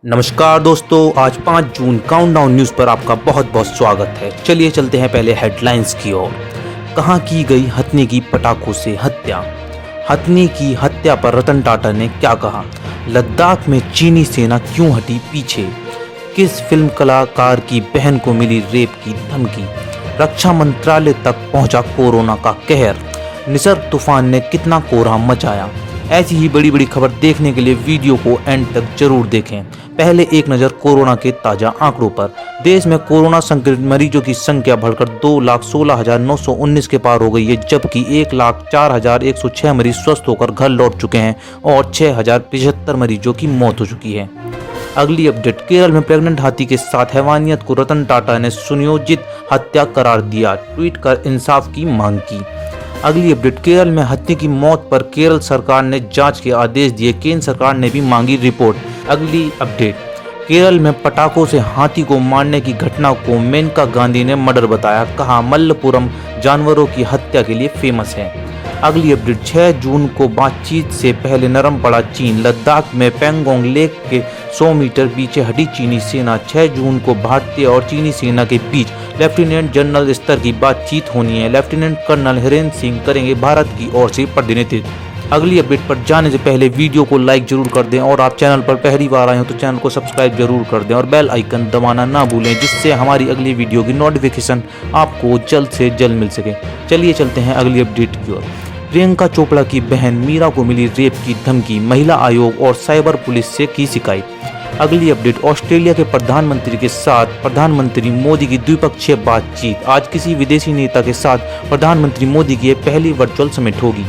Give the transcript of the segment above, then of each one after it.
नमस्कार दोस्तों, आज 5 जून काउंटडाउन न्यूज़ पर आपका बहुत बहुत स्वागत है। चलिए चलते हैं पहले हेडलाइंस की ओर। कहाँ की गई हथनी की पटाखों से हत्या। हथनी की हत्या पर रतन टाटा ने क्या कहा। लद्दाख में चीनी सेना क्यों हटी पीछे। किस फिल्म कलाकार की बहन को मिली रेप की धमकी। रक्षा मंत्रालय तक पहुंचा कोरोना का कहर। निसर्ग तूफान ने कितना कोहराम मचाया। ऐसी ही बड़ी बड़ी खबर देखने के लिए वीडियो को एंड तक जरूर देखें। पहले एक नज़र कोरोना के ताज़ा आंकड़ों पर। देश में कोरोना संक्रमित मरीजों की संख्या बढ़कर 2,16,919 के पार हो गई है, जबकि 1,04,106 मरीज स्वस्थ होकर घर लौट चुके हैं और 6,075 मरीजों की मौत हो चुकी है। अगली अपडेट, केरल में प्रेग्नेंट हाथी के साथ हैवानियत को रतन टाटा ने सुनियोजित हत्या करार दिया। ट्वीट कर इंसाफ की मांग की। अगली अपडेट, केरल में हाथी की मौत पर केरल सरकार ने जांच के आदेश दिए। केंद्र सरकार ने भी मांगी रिपोर्ट। अगली अपडेट, केरल में पटाखों से हाथी को मारने की घटना को मेनका गांधी ने मर्डर बताया। कहा मल्लपुरम जानवरों की हत्या के लिए फेमस है। अगली अपडेट, 6 जून को बातचीत से पहले नरम पड़ा चीन। लद्दाख में पैंगोंग लेक के 100 मीटर पीछे हटी चीनी सेना। 6 जून को भारतीय और चीनी सेना के बीच लेफ्टिनेंट जनरल स्तर की बातचीत होनी है। लेफ्टिनेंट कर्नल हिरेंद्र सिंह करेंगे भारत की ओर से प्रतिनिधित्व। अगली अपडेट पर जाने से पहले वीडियो को लाइक जरूर कर दें और आप चैनल पर पहली बार आए हो तो चैनल को सब्सक्राइब जरूर कर दें और बेल आइकन दबाना ना भूलें, जिससे हमारी अगली वीडियो की नोटिफिकेशन आपको जल्द से जल्द मिल सके। चलिए चलते हैं अगली अपडेट की ओर। प्रियंका चोपड़ा की बहन मीरा को मिली रेप की धमकी। महिला आयोग और साइबर पुलिस से की शिकायत। अगली अपडेट, ऑस्ट्रेलिया के प्रधानमंत्री के साथ प्रधानमंत्री मोदी की द्विपक्षीय बातचीत। आज किसी विदेशी नेता के साथ प्रधानमंत्री मोदी की यह पहली वर्चुअल समिट होगी।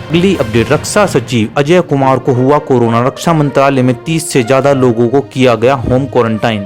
अगली अपडेट, रक्षा सचिव अजय कुमार को हुआ कोरोना। रक्षा मंत्रालय में 30 से ज्यादा लोगों को किया गया होम क्वारंटाइन।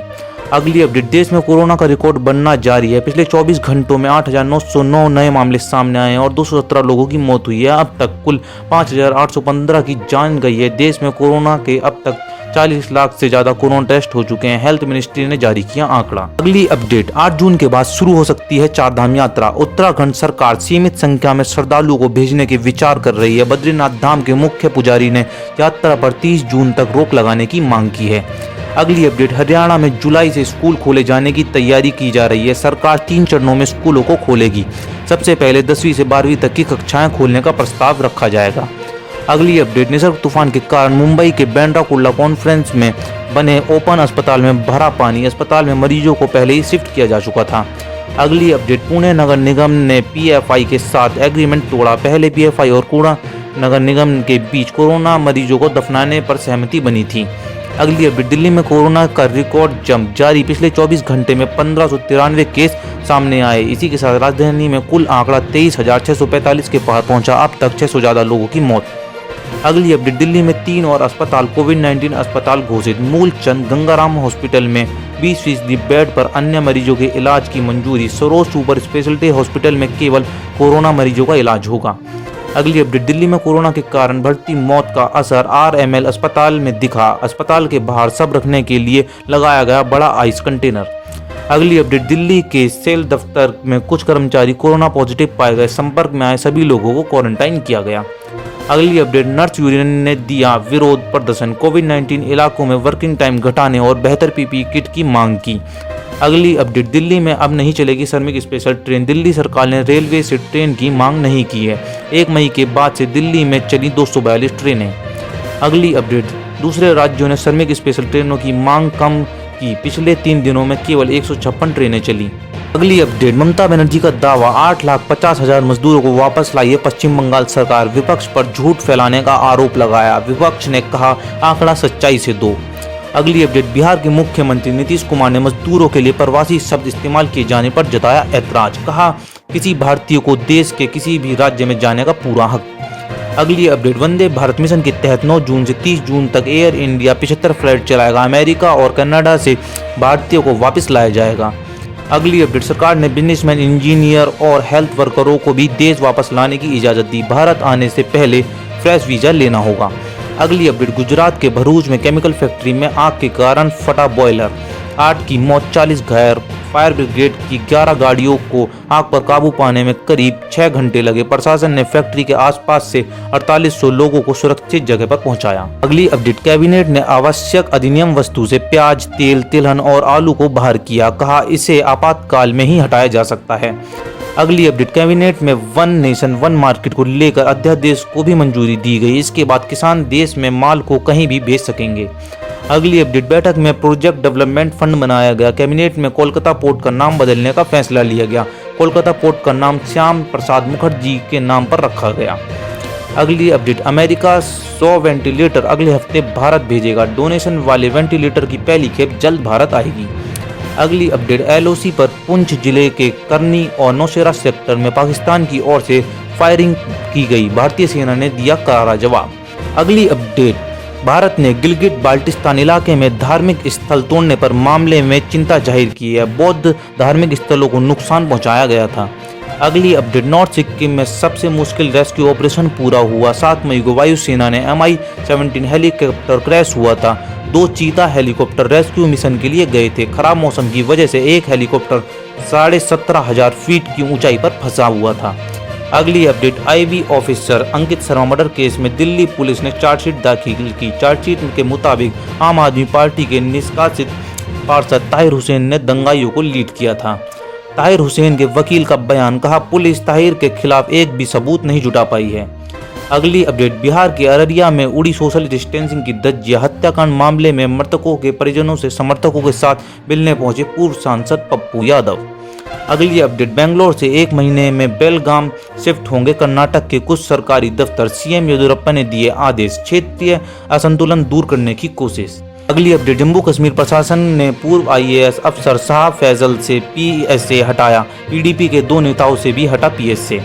अगली अपडेट, देश में कोरोना का रिकॉर्ड बनना जारी है। पिछले 24 घंटों में 8,909 नए मामले सामने आए हैं और 217 लोगों की मौत हुई है। अब तक कुल 5,815 की जान गई है। देश में कोरोना के अब तक 40 लाख से ज्यादा कोरोना टेस्ट हो चुके हैं। हेल्थ मिनिस्ट्री ने जारी किया आंकड़ा। अगली अपडेट, 8 जून के बाद शुरू हो सकती है चारधाम यात्रा। उत्तराखंड सरकार सीमित संख्या में श्रद्धालुओं को भेजने के विचार कर रही है। बद्रीनाथ धाम के मुख्य पुजारी ने यात्रा पर 30 जून तक रोक लगाने की मांग की है। अगली अपडेट, हरियाणा में जुलाई से स्कूल खोले जाने की तैयारी की जा रही है। सरकार 3 चरणों में स्कूलों को खोलेगी। सबसे पहले 10वीं से 12वीं तक की कक्षाएं खोलने का प्रस्ताव रखा जाएगा। अगली अपडेट, निसर्ग तूफान के कारण मुंबई के बांद्रा कुर्ला कॉन्फ्रेंस में बने ओपन अस्पताल में भरा पानी। अस्पताल में मरीजों को पहले ही शिफ्ट किया जा चुका था। अगली अपडेट, पुणे नगर निगम ने पीएफआई के साथ एग्रीमेंट तोड़ा। पहले पीएफआई और पुणे नगर निगम के बीच कोरोना मरीजों को दफनाने पर सहमति बनी थी। अगली अपडेट, दिल्ली में कोरोना का रिकॉर्ड जंप जारी। पिछले 24 घंटे में 1593 केस सामने आए। इसी के साथ राजधानी में कुल आंकड़ा 23,645 के पार पहुंचा। अब तक 600 ज्यादा लोगों की मौत। अगली अपडेट, दिल्ली में 3 और अस्पताल कोविड-19 अस्पताल घोषित। मूलचंद गंगाराम हॉस्पिटल में 20% बेड पर अन्य मरीजों के इलाज की मंजूरी। सरोज सुपर स्पेशलिटी हॉस्पिटल में केवल कोरोना मरीजों का इलाज होगा। अगली अपडेट, दिल्ली में कोरोना के कारण बढ़ती मौत का असर आरएमएल अस्पताल में दिखा। अस्पताल के बाहर सब रखने के लिए लगाया गया बड़ा आइस कंटेनर। अगली अपडेट, दिल्ली के सेल दफ्तर में कुछ कर्मचारी कोरोना पॉजिटिव पाए गए। संपर्क में आए सभी लोगों को क्वारंटाइन किया गया। अगली अपडेट, नर्स यूनियन ने दिया विरोध प्रदर्शन। कोविड-19 इलाकों में वर्किंग टाइम घटाने और बेहतर पीपीई किट की मांग की। अगली अपडेट, दिल्ली में अब नहीं चलेगी श्रमिक स्पेशल ट्रेन। दिल्ली सरकार ने रेलवे से ट्रेन की मांग नहीं की है। 1 मई के बाद से दिल्ली में चली 242 ट्रेनें। अगली अपडेट, दूसरे राज्यों ने श्रमिक स्पेशल ट्रेनों की मांग कम की। पिछले 3 दिनों में केवल 156 ट्रेनें चली। अगली अपडेट, ममता बनर्जी का दावा 8,50,000 मजदूरों को वापस लाइए पश्चिम बंगाल सरकार। विपक्ष पर झूठ फैलाने का आरोप लगाया। विपक्ष ने कहा आंकड़ा सच्चाई से दो। अगली अपडेट, बिहार के मुख्यमंत्री नीतीश कुमार ने मजदूरों के लिए प्रवासी शब्द इस्तेमाल किए जाने पर जताया ऐतराज। कहा किसी भारतीय को देश के किसी भी राज्य में जाने का पूरा हक। अगली अपडेट, वंदे भारत मिशन के तहत 9 जून से 30 जून तक एयर इंडिया 75 फ्लाइट चलाएगा। अमेरिका और कनाडा से भारतीयों को वापस लाया जाएगा। अगली अपडेट, सरकार ने बिजनेसमैन, इंजीनियर और हेल्थ वर्करों को भी देश वापस लाने की इजाज़त दी। भारत आने से पहले फ्रेश वीज़ा लेना होगा। अगली अपडेट, गुजरात के भरूच में केमिकल फैक्ट्री में आग के कारण फटा बॉयलर। 8 की मौत, 40 घायल। फायर ब्रिगेड की 11 गाड़ियों को आग पर काबू पाने में करीब 6 घंटे लगे। प्रशासन ने फैक्ट्री के आसपास से 4800 लोगों को सुरक्षित जगह पर पहुंचाया। अगली अपडेट, कैबिनेट ने आवश्यक अधिनियम वस्तु से प्याज, तेल, तिलहन और आलू को बाहर किया। कहा इसे आपातकाल में ही हटाया जा सकता है। अगली अपडेट, कैबिनेट में वन नेशन वन मार्केट को लेकर अध्यादेश को भी मंजूरी दी गई। इसके बाद किसान देश में माल को कहीं भी बेच सकेंगे। अगली अपडेट, बैठक में प्रोजेक्ट डेवलपमेंट फंड बनाया गया। कैबिनेट में कोलकाता पोर्ट का नाम बदलने का फैसला लिया गया। कोलकाता पोर्ट का नाम श्याम प्रसाद मुखर्जी के नाम पर रखा गया। अगली अपडेट, अमेरिका 100 वेंटिलेटर अगले हफ्ते भारत भेजेगा। डोनेशन वाले वेंटिलेटर की पहली खेप जल्द भारत आएगी। अगली अपडेट, एलओसी पर पुंछ जिले के करनी और नौशेरा सेक्टर में पाकिस्तान की ओर से फायरिंग की गई। भारतीय सेना ने दिया करारा जवाब। अगली अपडेट, भारत ने गिलगिट बाल्टिस्तान इलाके में धार्मिक स्थल तोड़ने पर मामले में चिंता जाहिर की है। बौद्ध धार्मिक स्थलों को नुकसान पहुंचाया गया था। अगली अपडेट, नॉर्थ सिक्किम में सबसे मुश्किल रेस्क्यू ऑपरेशन पूरा हुआ। 7 मई को वायुसेना ने MI-17 हेलीकॉप्टर क्रैश हुआ था। 2 चीता हेलीकॉप्टर रेस्क्यू मिशन के लिए गए थे। खराब मौसम की वजह से एक हेलीकॉप्टर 17,500 फीट की ऊंचाई पर फंसा हुआ था। अगली update, IB officer Ankit Sharma murder case में दिल्ली पुलिस ने चार्जशीट दाखिल की। चार्जशीट के मुताबिक आम आदमी पार्टी के निष्कासित पार्षद ताहिर हुसैन ने दंगाइयों को लीड किया था। ताहिर हुसैन के वकील का बयान, कहा पुलिस ताहिर के खिलाफ एक भी सबूत नहीं जुटा पाई है। अगली अपडेट, बिहार के अररिया में उड़ी सोशल डिस्टेंसिंग की धज्जियां। हत्याकांड मामले में मृतकों के परिजनों से समर्थकों के साथ मिलने पहुंचे पूर्व सांसद पप्पू यादव। अगली अपडेट, बेंगलोर से 1 महीने में बेलगाम शिफ्ट होंगे कर्नाटक के कुछ सरकारी दफ्तर। सीएम येदियुरप्पा ने दिए आदेश। क्षेत्रीय असंतुलन दूर करने की कोशिश। अगली अपडेट, जम्मू कश्मीर प्रशासन ने पूर्व IAS अफसर शाह फैजल से PSA हटाया। PDP के 2 नेताओं से भी हटा PSA।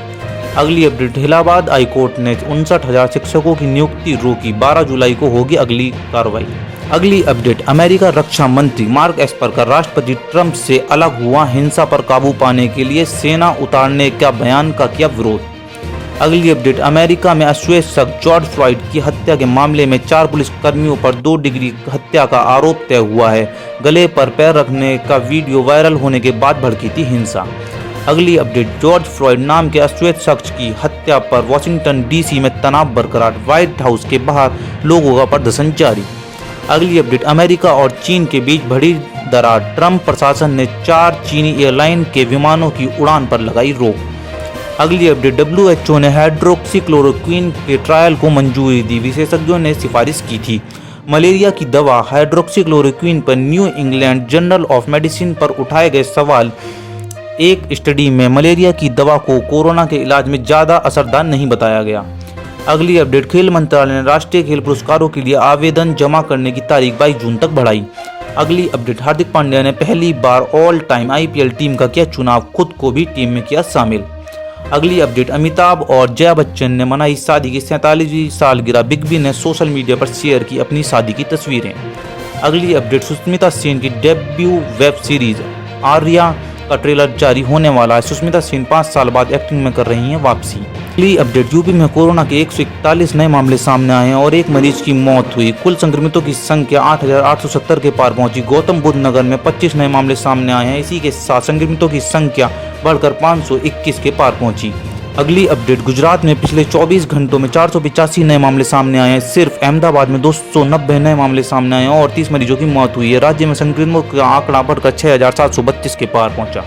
अगली अपडेट, इलाहाबाद हाई कोर्ट ने 59,000 शिक्षकों की नियुक्ति रोकी। 12 जुलाई को होगी अगली कार्रवाई। अगली अपडेट, अमेरिका रक्षा मंत्री मार्क एस्पर का राष्ट्रपति ट्रंप से अलग हुआ। हिंसा पर काबू पाने के लिए सेना उतारने का बयान का किया विरोध। अगली अपडेट, अमेरिका में अश्वेत शख्स जॉर्ज फ्लॉयड की हत्या के मामले में 4 पुलिसकर्मियों पर 2 डिग्री हत्या का आरोप तय हुआ है। गले पर पैर रखने का वीडियो वायरल होने के बाद भड़की थी हिंसा। अगली अपडेट, जॉर्ज फ्लॉयड नाम के अश्वेत शख्स की हत्या पर वाशिंगटन DC में तनाव बरकरार। व्हाइट हाउस के बाहर लोगों का प्रदर्शन जारी। अगली अपडेट, अमेरिका और चीन के बीच बढ़ी दरार। ट्रंप प्रशासन ने 4 चीनी एयरलाइन के विमानों की उड़ान पर लगाई रोक। अगली अपडेट, WHO ने हाइड्रोक्सीक्लोरोक्विन के ट्रायल को मंजूरी दी। विशेषज्ञों ने सिफारिश की थी। मलेरिया की दवा हाइड्रोक्सीक्लोरोक्विन पर new England journal of medicine पर उठाए गए सवाल। एक स्टडी में मलेरिया की दवा को कोरोना के इलाज में ज़्यादा असरदार नहीं बताया गया। अगली अपडेट, खेल मंत्रालय ने राष्ट्रीय खेल पुरस्कारों के लिए आवेदन जमा करने की तारीख 22 जून तक बढ़ाई। अगली अपडेट, हार्दिक पांड्या ने पहली बार ऑल टाइम IPL टीम का किया चुनाव। खुद को भी टीम में किया शामिल। अगली अपडेट, अमिताभ और जया बच्चन ने मनाई शादी की 47वीं सालगिरह। बिग बी ने सोशल मीडिया पर शेयर की अपनी शादी की तस्वीरें। अगली अपडेट, सुष्मिता सेन की डेब्यू वेब सीरीज आर्या का ट्रेलर जारी होने वाला है। सुष्मिता सेन 5 साल बाद एक्टिंग में कर रही हैं वापसी। अगली अपडेट, यूपी में कोरोना के 141 नए मामले सामने आए हैं और एक मरीज की मौत हुई। कुल संक्रमितों की संख्या 8,870 के पार पहुंची। गौतम बुद्ध नगर में 25 नए मामले सामने आए हैं। इसी के साथ संक्रमितों की संख्या बढ़कर 521 के पार पहुंची। अगली अपडेट, गुजरात में पिछले 24 घंटों में 485 नए मामले सामने आए हैं। सिर्फ अहमदाबाद में 290 नए मामले सामने आए हैं और 30 मरीजों की मौत हुई है। राज्य में संक्रमितों का आंकड़ा बढ़कर 6,732 के पार पहुंचा।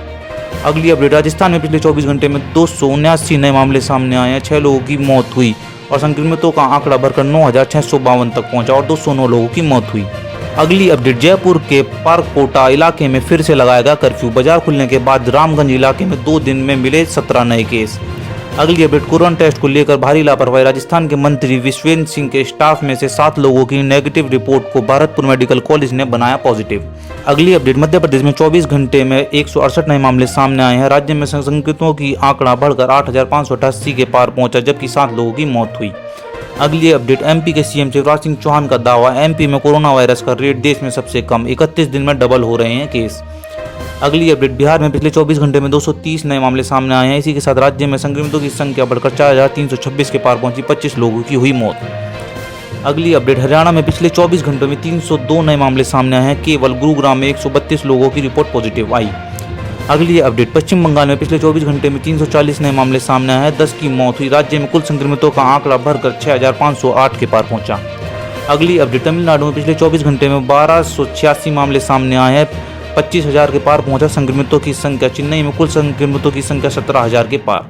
अगली अपडेट, राजस्थान में पिछले 24 घंटे में 279 नए मामले सामने आए हैं। 6 लोगों की मौत हुई और संक्रमितों का आंकड़ा बढ़कर 9,652 तक पहुंचा और 209 लोगों की मौत हुई। अगली अपडेट, जयपुर के पारकोटा इलाके में फिर से लगाया गया कर्फ्यू। बाजार खुलने के बाद रामगंज इलाके में 2 दिन में मिले 17 नए केस। अगली अपडेट, कोरोना टेस्ट को लेकर भारी लापरवाही। राजस्थान के मंत्री विश्वेंद्र सिंह के स्टाफ में से 7 लोगों की नेगेटिव रिपोर्ट को भरतपुर मेडिकल कॉलेज ने बनाया पॉजिटिव। अगली अपडेट, मध्य प्रदेश में 24 घंटे में 168 नए मामले सामने आए हैं। राज्य में संक्रमितों की आंकड़ा बढ़कर 8,588 के पार पहुंचा, जबकि 7 लोगों की मौत हुई। अगली अपडेट, MP के CM शिवराज सिंह चौहान का दावा, MP में कोरोना वायरस का रेट देश में सबसे कम। 31 दिन में डबल हो रहे हैं केस। अगली अपडेट, बिहार में पिछले 24 घंटे में 230 नए मामले सामने आए हैं। इसी के साथ राज्य में संक्रमितों की संख्या बढ़कर 4,326 के पार पहुंची। 25 लोगों की हुई मौत। अगली अपडेट, हरियाणा में पिछले 24 घंटों में 302 नए मामले सामने आए हैं। केवल गुरुग्राम में 132 लोगों की रिपोर्ट पॉजिटिव आई। अगली अपडेट, पश्चिम बंगाल में पिछले 24 घंटे में 340 नए मामले सामने आए हैं, 10 की मौत हुई। राज्य में कुल संक्रमितों का आंकड़ा बढ़कर 6508 के पार पहुंचा। अगली अपडेट, तमिलनाडु में पिछले 24 घंटे में 1286 मामले सामने आए हैं, 25,000 के पार पहुंचा संक्रमितों की संख्या। चेन्नई में कुल संक्रमितों की संख्या 17,000 के पार।